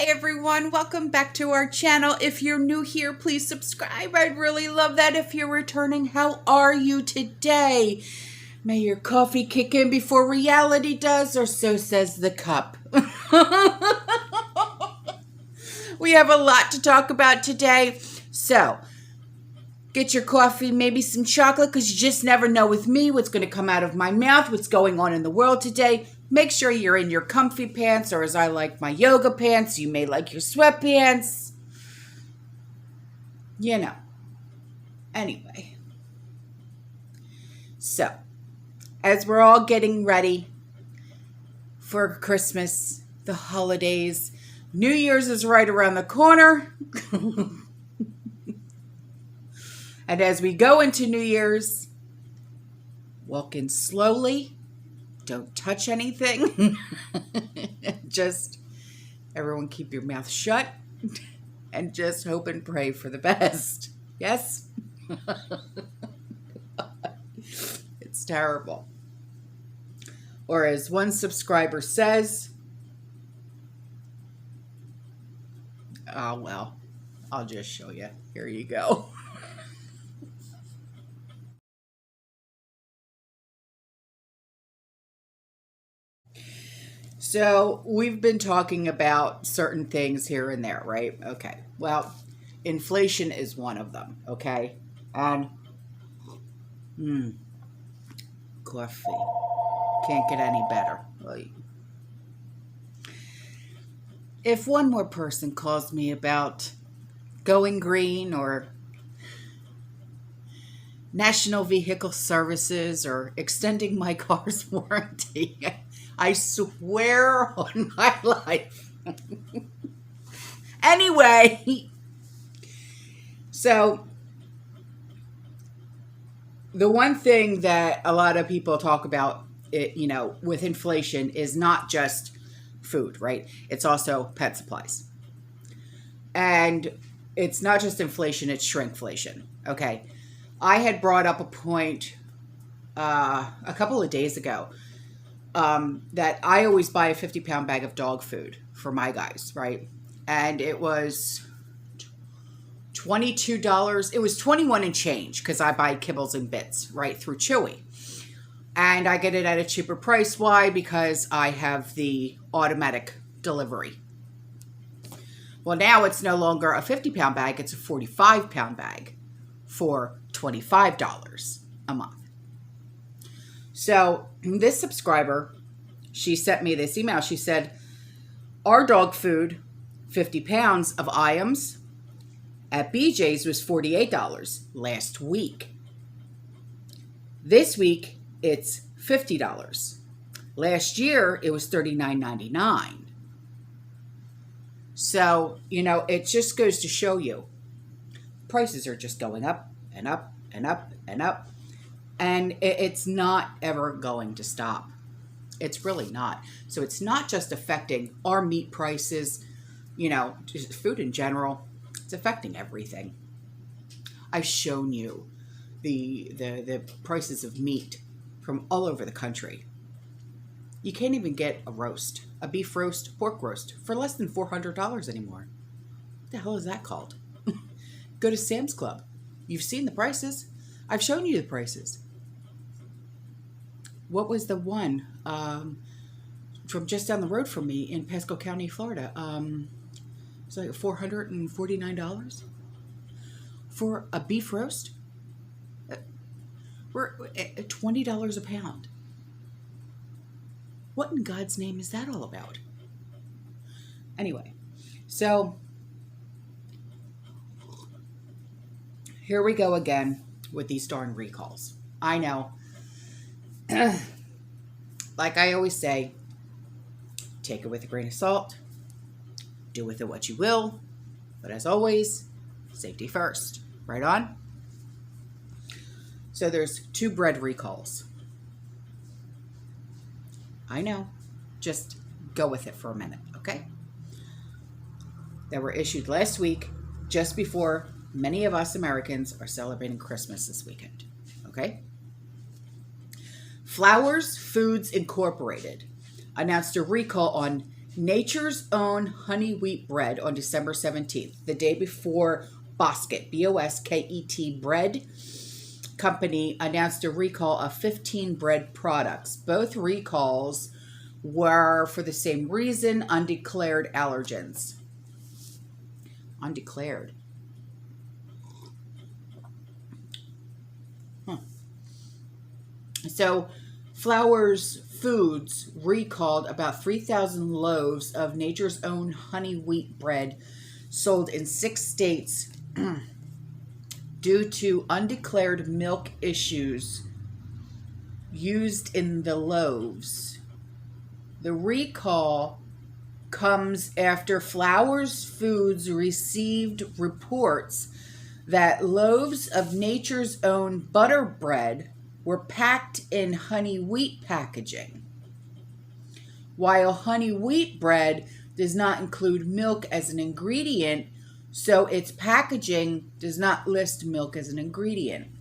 Hi everyone, welcome back to our channel. If you're new here, please subscribe. I'd really love that. If you're returning, how are you today? May your coffee kick in before reality does, or so says the cup. We have a lot to talk about today, so get your coffee, maybe some chocolate, because you just never know with me what's going to come out of my mouth, what's going on in the world today. Make sure you're in your comfy pants, or as I like my yoga pants, you may like your sweatpants. You know. Anyway. So, as we're all getting ready for Christmas, the holidays, New Year's is right around the corner. And as we go into New Year's, walk in slowly. Don't touch anything. Just everyone keep your mouth shut and just hope and pray for the best. Yes? It's terrible. Or as one subscriber says, oh, well, I'll just show you. Here you go. So we've been talking about certain things here and there, right? Okay. Well, inflation is one of them, okay? And coffee. Can't get any better. If one more person calls me about going green or National Vehicle Services or extending my car's warranty, I swear on my life. Anyway, so the one thing that a lot of people talk about, with inflation is not just food, right? It's also pet supplies. And it's not just inflation, it's shrinkflation. Okay. I had brought up a point a couple of days ago that I always buy a 50-pound bag of dog food for my guys, right? And it was $22. It was 21 and change because I buy kibbles and bits right through Chewy. And I get it at a cheaper price. Why? Because I have the automatic delivery. Well, now it's no longer a 50-pound bag. It's a 45-pound bag for $25 a month. So this subscriber, she sent me this email. She said, our dog food, 50 pounds of items at BJ's was $48 last week. This week, it's $50. Last year, it was $39.99. So, it just goes to show you, prices are just going up and up and up and up. And it's not ever going to stop. It's really not. So it's not just affecting our meat prices, just food in general. It's affecting everything. I've shown you the prices of meat from all over the country. You can't even get a beef roast, pork roast for less than $400 anymore. What the hell is that called? Go to Sam's Club. You've seen the prices. I've shown you the prices. What was the one from just down the road from me in Pasco County, Florida? It's like $449 for a beef roast. We're at $20 a pound. What in God's name is that all about? Anyway, so here we go again with these darn recalls. I know. Like I always say, take it with a grain of salt. Do with it what you will. But as always, safety first. Right on? So there's 2 bread recalls. I know. Just go with it for a minute, okay? That were issued last week, just before many of us Americans are celebrating Christmas this weekend, okay? Flowers Foods Incorporated announced a recall on Nature's Own honey wheat bread on December 17th, the day before Bosket, B-O-S-K-E-T bread company announced a recall of 15 bread products. Both recalls were for the same reason, undeclared allergens. Undeclared. So, Flowers Foods recalled about 3,000 loaves of Nature's Own honey wheat bread sold in 6 states due to undeclared milk issues used in the loaves. The recall comes after Flowers Foods received reports that loaves of Nature's Own butter bread were packed in honey wheat packaging. While honey wheat bread does not include milk as an ingredient, so its packaging does not list milk as an ingredient.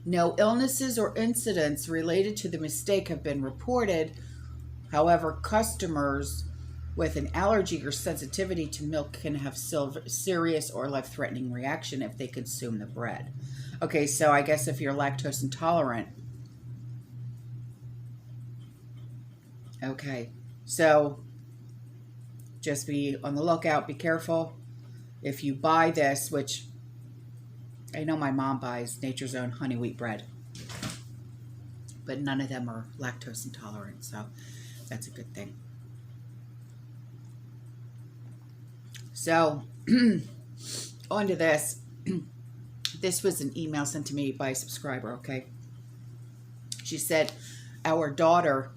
No illnesses or incidents related to the mistake have been reported. However, customers with an allergy or sensitivity to milk can have serious or life-threatening reaction if they consume the bread. Okay, so I guess if you're lactose intolerant. Okay, so just be on the lookout, be careful. If you buy this, which I know my mom buys Nature's Own honey wheat bread, but none of them are lactose intolerant, so that's a good thing. So, on to this. This was an email sent to me by a subscriber, okay? She said, our daughter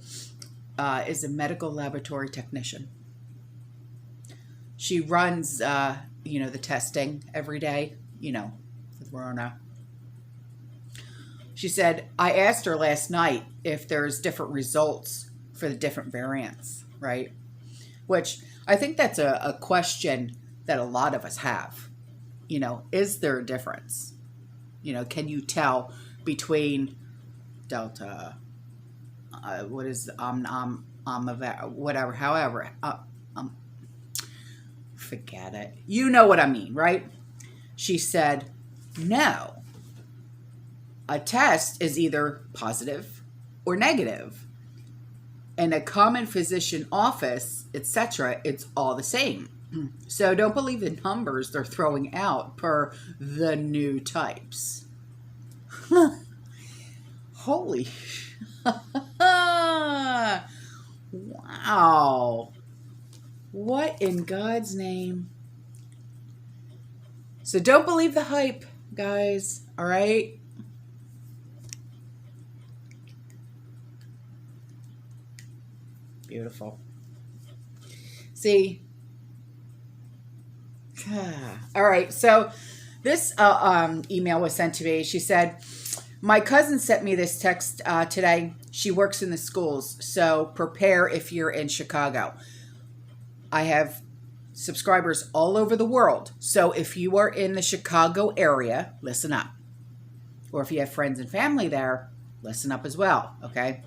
is a medical laboratory technician. She runs, the testing every day, for Corona. She said, I asked her last night if there's different results for the different variants, right? Which I think that's a question that a lot of us have. Is there a difference? Can you tell between Delta, whatever, however, forget it. You know what I mean, right? She said, no. A test is either positive or negative. In a common physician office, etc., it's all the same. So don't believe the numbers they're throwing out per the new types. Holy. Wow. What in God's name? So don't believe the hype, guys. All right? Beautiful. See? All right. So this email was sent to me. She said, my cousin sent me this text today. She works in the schools. So prepare if you're in Chicago. I have subscribers all over the world. So if you are in the Chicago area, listen up. Or if you have friends and family there, listen up as well. Okay.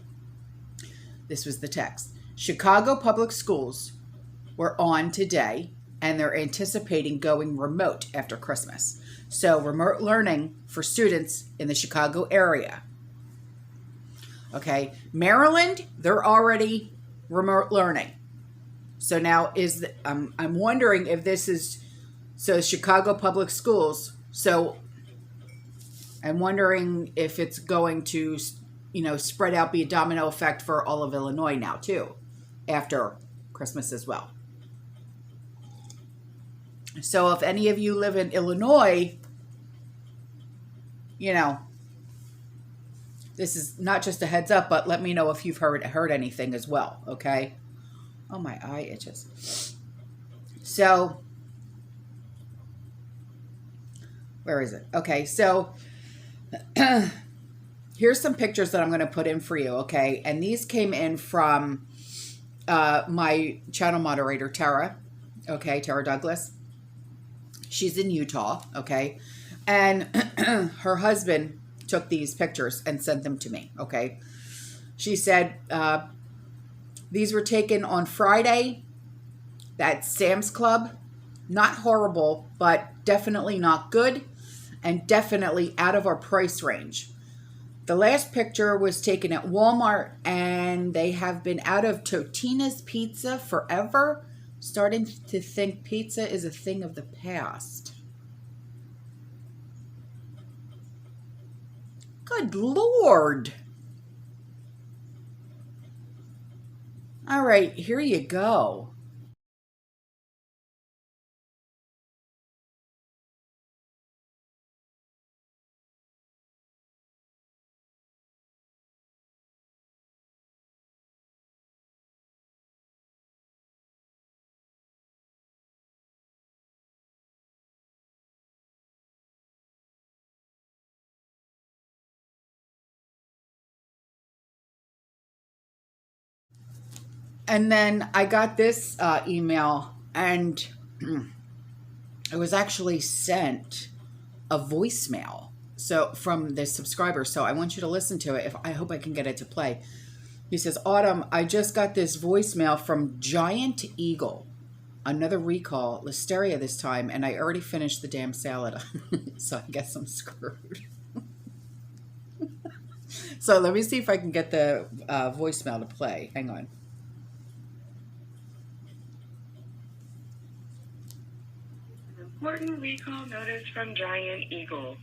This was the text. Chicago public schools were on today, and they're anticipating going remote after Christmas. So remote learning for students in the Chicago area. Okay. Maryland, they're already remote learning. So now I'm wondering if this is, so Chicago public schools. So I'm wondering if it's going to, spread out, be a domino effect for all of Illinois now too, after Christmas as well. So if any of you live in Illinois, this is not just a heads up, but let me know if you've heard anything as well, okay? Oh, my eye itches. So, where is it? Okay, so here's some pictures that I'm going to put in for you, okay? And these came in from my channel moderator, Tara, okay, Tara Douglas. She's in Utah, okay? And her husband took these pictures and sent them to me, okay? She said, These were taken on Friday. That's Sam's Club. Not horrible, but definitely not good, and definitely out of our price range. The last picture was taken at Walmart, and they have been out of Totina's Pizza forever. Starting to think pizza is a thing of the past. Good Lord. All right, here you go. And then I got this email, and it was actually sent a voicemail so from the subscriber. So I want you to listen to it. If I hope I can get it to play. He says, Autumn, I just got this voicemail from Giant Eagle. Another recall, Listeria this time, and I already finished the damn salad. So I guess I'm screwed. So let me see if I can get the voicemail to play. Hang on. Important recall notice from Giant Eagle.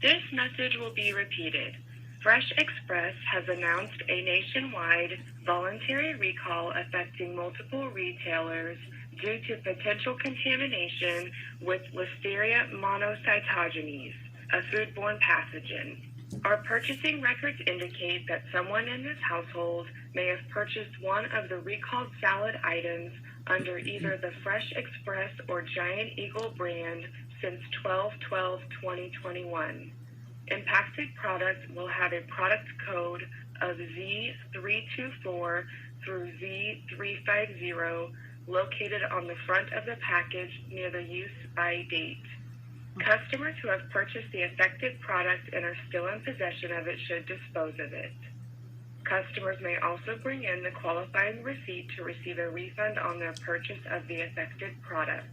This message will be repeated. Fresh Express has announced a nationwide voluntary recall affecting multiple retailers due to potential contamination with Listeria monocytogenes, a foodborne pathogen. Our purchasing records indicate that someone in this household may have purchased one of the recalled salad items under either the Fresh Express or Giant Eagle brand since 12/12/2021. Impacted products will have a product code of Z324 through Z350 located on the front of the package near the use by date. Customers who have purchased the affected product and are still in possession of it should dispose of it. Customers may also bring in the qualifying receipt to receive a refund on their purchase of the affected product.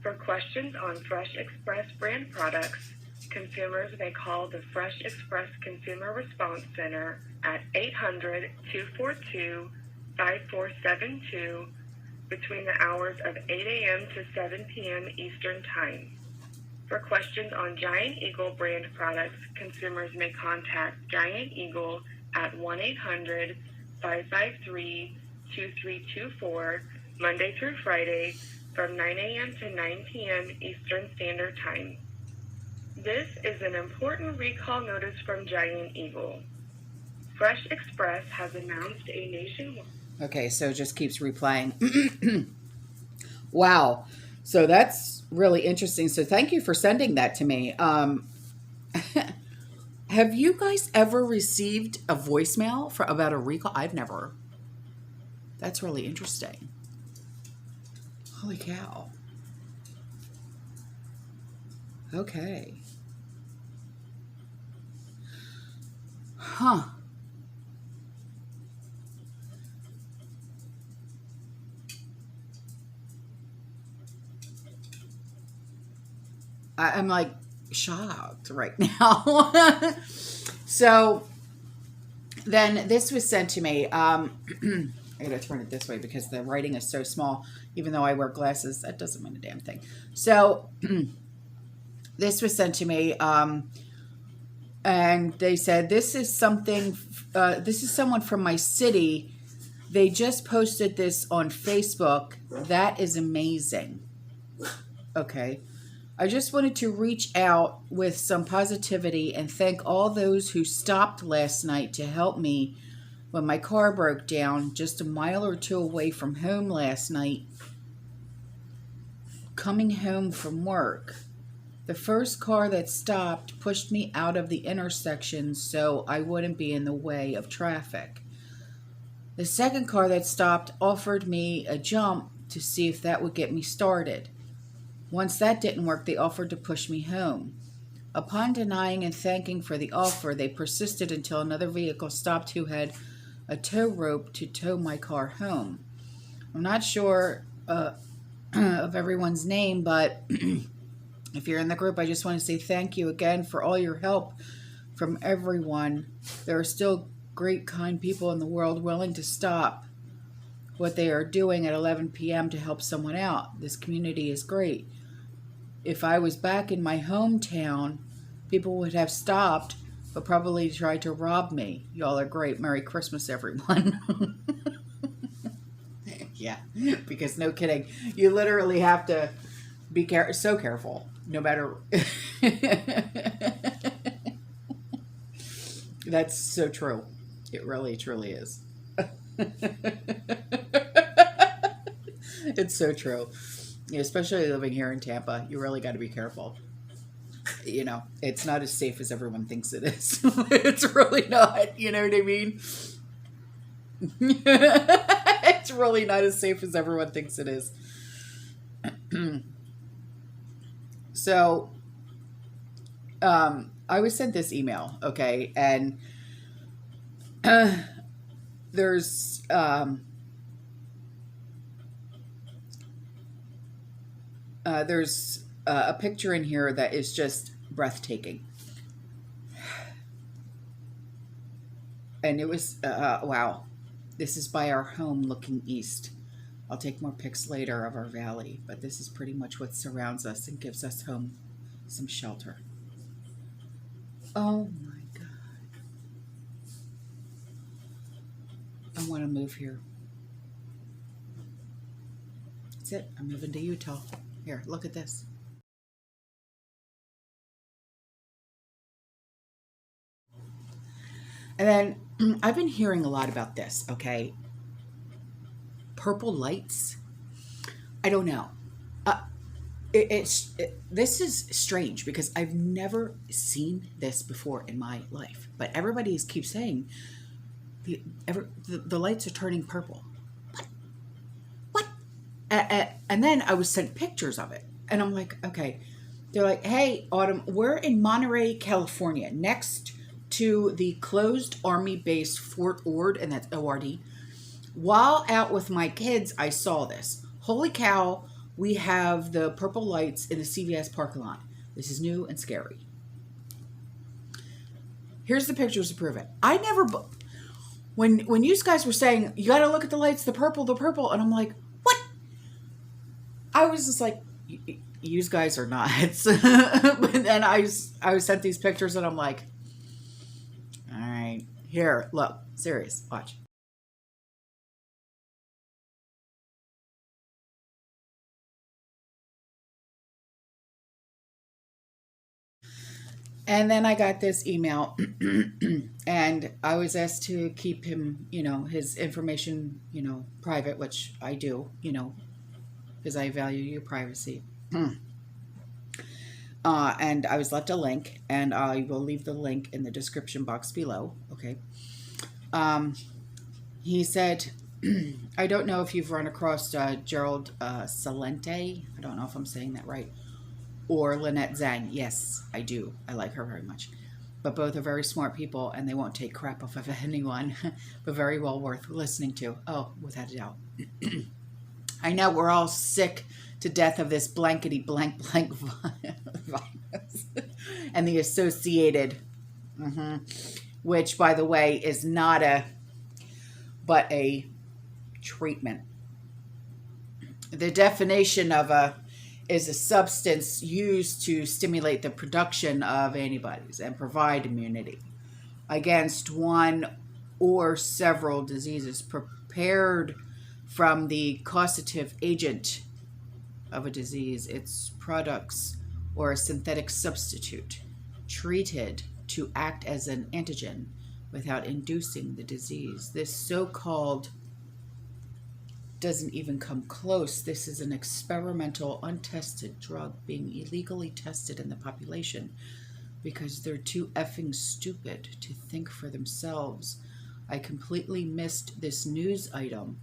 For questions on Fresh Express brand products, consumers may call the Fresh Express Consumer Response Center at 800-242-5472 between the hours of 8 a.m. to 7 p.m. Eastern Time. For questions on Giant Eagle brand products, consumers may contact Giant Eagle at 1-800-553-2324 Monday through Friday from 9 a.m. to 9 p.m. Eastern Standard Time. This is an important recall notice from Giant Eagle. Fresh Express has announced a nationwide... Okay, so it just keeps replaying. Wow. So that's really interesting. So thank you for sending that to me. Have you guys ever received a voicemail about a recall? I've never. That's really interesting. Holy cow. Okay. Huh. I'm like shocked right now. So then this was sent to me. I gotta turn it this way because the writing is so small. Even though I wear glasses, that doesn't mean a damn thing. So this was sent to me, and they said this is something. This is someone from my city. They just posted this on Facebook. That is amazing. Okay. I just wanted to reach out with some positivity and thank all those who stopped last night to help me when my car broke down just a mile or two away from home last night, coming home from work. The first car that stopped pushed me out of the intersection so I wouldn't be in the way of traffic. The second car that stopped offered me a jump to see if that would get me started. Once that didn't work, they offered to push me home. Upon denying and thanking for the offer, they persisted until another vehicle stopped who had a tow rope to tow my car home. I'm not sure of everyone's name, but if you're in the group, I just want to say thank you again for all your help from everyone. There are still great, kind people in the world willing to stop what they are doing at 11 p.m. to help someone out. This community is great. If I was back in my hometown, people would have stopped, but probably tried to rob me. Y'all are great. Merry Christmas, everyone. Yeah, because no kidding. You literally have to be so careful, no matter. That's so true. It really, truly is. It's so true. Especially living here in Tampa, you really got to be careful. You know, it's not as safe as everyone thinks it is. It's really not. You know what I mean? It's really not as safe as everyone thinks it is. So, I was sent this email, okay, and there's a picture in here that is just breathtaking. And it was, wow. This is by our home looking east. I'll take more pics later of our valley, but this is pretty much what surrounds us and gives us home some shelter. Oh my God. I want to move here. That's it. I'm moving to Utah. Here, look at this. And then I've been hearing a lot about this, okay? Purple lights. I don't know. This is strange because I've never seen this before in my life. But everybody keeps saying the lights are turning purple. What? And then I was sent pictures of it. And I'm like, okay. They're like, hey, Autumn, we're in Monterey, California, next to the closed Army base Fort Ord, and that's O-R-D. While out with my kids, I saw this. Holy cow, we have the purple lights in the CVS parking lot. This is new and scary. Here's the pictures to prove it. I never, when you guys were saying, you got to look at the lights, the purple, and I'm like, what? I was just like, you guys are nuts. But then I was sent these pictures and I'm like, all right, here, look, serious, watch. And then I got this email and I was asked to keep him, his information, private, which I do, because I value your privacy. And I was left a link, and I will leave the link in the description box below. Okay. He said, I don't know if you've run across Gerald Salente. I don't know if I'm saying that right. Or Lynette Zhang. Yes, I do. I like her very much. But both are very smart people, and they won't take crap off of anyone, but very well worth listening to. Oh, without a doubt. I know we're all sick to death of this blankety blank virus and the associated, which, by the way, is not but a treatment. The definition of is a substance used to stimulate the production of antibodies and provide immunity against one or several diseases, prepared from the causative agent of a disease, its products, or a synthetic substitute, treated to act as an antigen without inducing the disease. This so-called doesn't even come close. This is an experimental, untested drug being illegally tested in the population because they're too effing stupid to think for themselves. I completely missed this news item,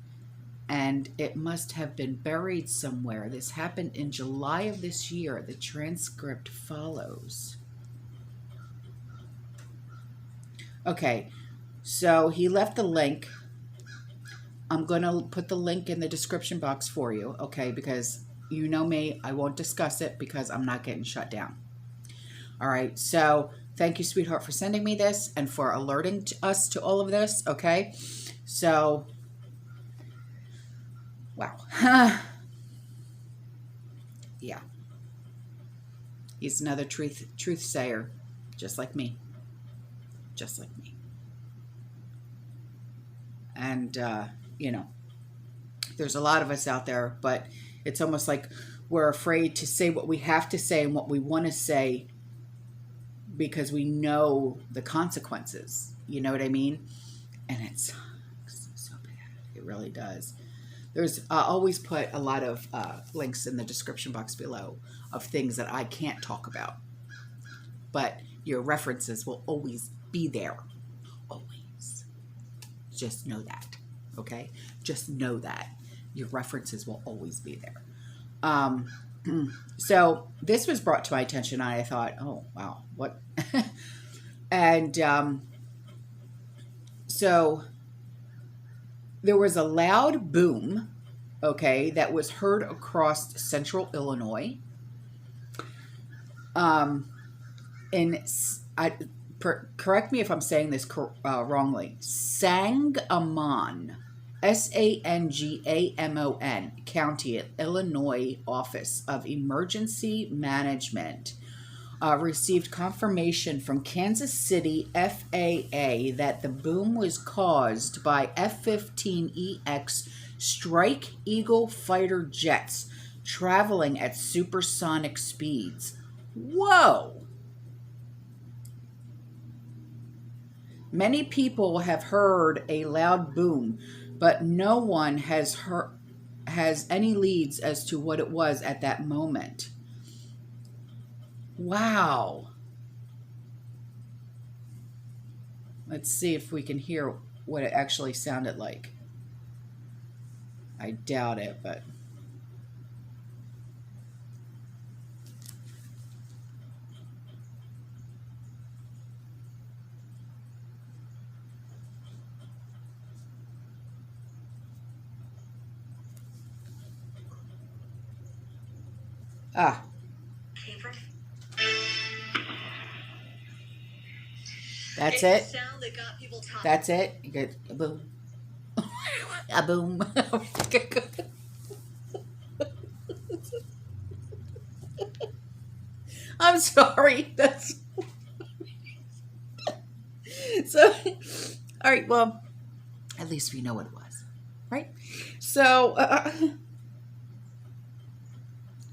and it must have been buried somewhere. This happened in July of this year. The transcript follows. Okay, So he left the link. I'm going to put the link in the description box for you, okay? Because you know me, I won't discuss it because I'm not getting shut down. All right, so thank you, sweetheart, for sending me this and for alerting us to all of this, okay? So, wow. Yeah. He's another truth sayer, just like me. Just like me. And, you know, there's a lot of us out there, but it's almost like we're afraid to say what we have to say and what we want to say because we know the consequences. You know what I mean? And it sucks so bad. It really does. There's always put a lot of links in the description box below of things that I can't talk about. But your references will always be there. Always. Just know that. Okay? Just know that. Your references will always be there. So this was brought to my attention and I thought, oh, wow, what? And so there was a loud boom, okay, that was heard across central Illinois. Correct me if I'm saying this wrongly. Sangamon, Sangamon County, Illinois Office of Emergency Management received confirmation from Kansas City FAA that the boom was caused by F-15EX Strike Eagle fighter jets traveling at supersonic speeds. Whoa! Many people have heard a loud boom, but no one has any leads as to what it was at that moment. Wow. Let's see if we can hear what it actually sounded like. I doubt it, but... That's it. That's it. You get a boom. A boom. I'm sorry. That's so. All right. Well, at least we know what it was, right? So,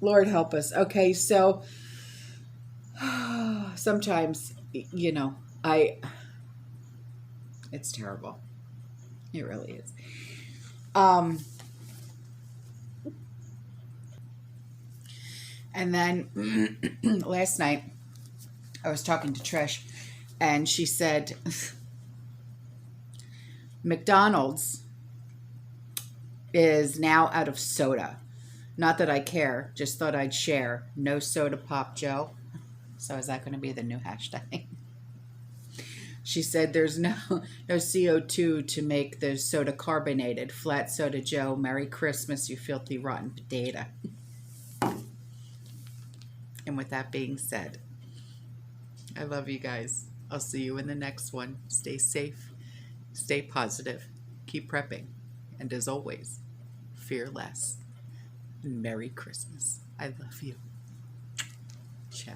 Lord help us. Okay. So, sometimes, you know, it's terrible. It really is. And then last night I was talking to Trish and she said, McDonald's is now out of soda. Not that I care, just thought I'd share. No soda pop, Joe. So is that going to be the new hashtag? She said there's no CO2 to make the soda carbonated. Flat soda, Joe. Merry Christmas, you filthy rotten potato. And with that being said, I love you guys. I'll see you in the next one. Stay safe. Stay positive. Keep prepping. And as always, fear less. Merry Christmas. I love you. Ciao.